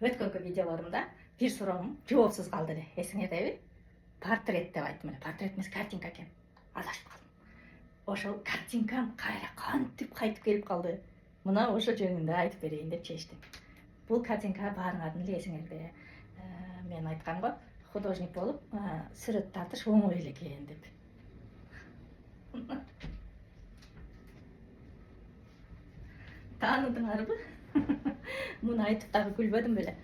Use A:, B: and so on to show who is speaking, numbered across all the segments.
A: өткөнкү видеолорумда бир суроом жоопсуз калды эле. Эсиңердеби? Портрет деп айттым эле. Портрет эмес, картинка экен. Адашып калдым. Ошол картинкам кайра кантип кайтып келип калды. Мына ошо жөнүндө айтып берейин деп чечтим. Бул картинка баарыңардын эле эсиңерде. Мен айткам го, художник болуп, сүрөт тартыш оңой эле экен деп. Тааныдыңарбы? Муну айтып дагы күлбөдүм беле.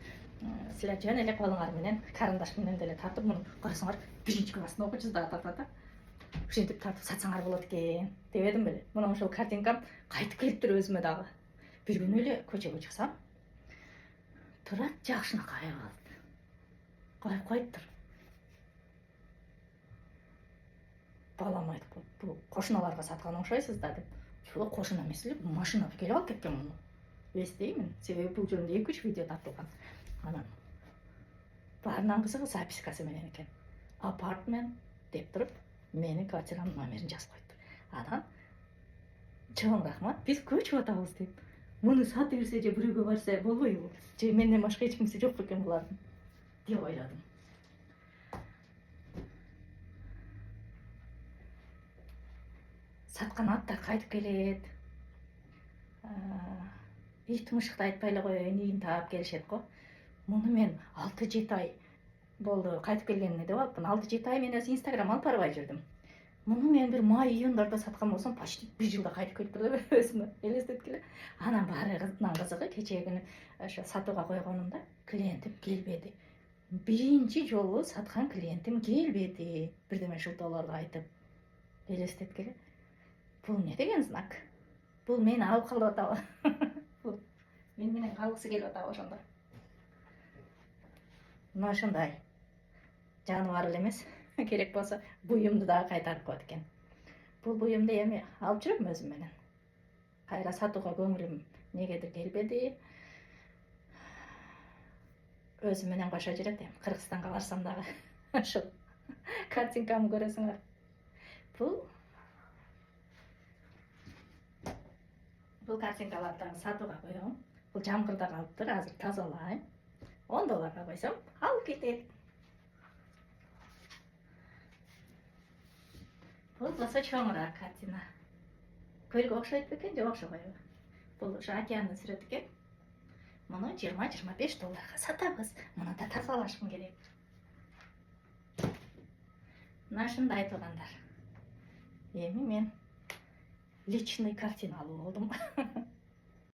A: Силер жөн эле колуңар менен, карандаш менен деле тартып, муну карасаңар, биринчи класстын окуучусу дагы тартат да. Ушинтип тартып сатсаңар болот экен, дебедим беле. Мына ошол картинкам кайтып келиптир өзүмө дагы. Бир күнү эле көчөгө чыксам, Турат жакшына кайып алды. Кайып коюптур. Балам айтып коюп, бул кошуналарга саткан окшойсуз да деп. Жок, кошуна эмес эле, машина келип алып кеткен муну. Эстеймин, себеби бул жөнүндө 2-3 видео тартылган. Анан баарынан кызыгы запискасы менен экен. Апартмент деп туруп, менин квартиранын номерин жазып коюптур. Анан чоң рахмат, биз көчүп атабыз деп. Муну сатып берсе же бирөөгө барса болбойбу? Же менден башка эч кимиси жок бекен булардын деп ойладым. Саткан аттар кайтып келет. Ит мышыкты айтпай эле коеюн, ийин таап келишет го. Муну мен 6-7 ай болду кайтып келгенине деп алыпмын. 6-7 ай мен өзү Instagram алып барбай жүрдүм. Муну мен бир май-июндарда саткан болсом, почти 1 жылда кайтып келиптир деп өзүмө элестеткиле. Анан баарынан кызыгы, кечээ күнү ошо сатууга койгонумда клиентим келбеди. Биринчи жолу саткан клиентим келбеди. Бирдеме шылтоолорду айтып элестеткиле. Бул не деген знак? Бул мени алып калып атабы? Бул мен менен калгысы келип атабы ошондо? Мына ошондой жаны бар эле эмес. Керек болсо буюмду дагы кайтарып коет экен. Бул буюмду эми алып жүрөм өзүм менен. Кайра сатууга көңүлүм негедир келбеди. Өзүм менен кошо жүрөт эми. Кыргызстанга барсам дагы ошол картинкамды көрөсүңөр. Бул картинкаларды сатууга коём. Бул жамгырда калыптыр, азыр тазалайм. $10 койсом, алып кетет. Бул болсо чоңураак картина. Көлгө окшойт бекен, же окшобойбу? Бул ошо океандын сүрөтү экен. Муну $20-25 сатабыз. Муну да тазалашым керек. Мына ушундай туугандар. Эми мен личный картина алуу болдум.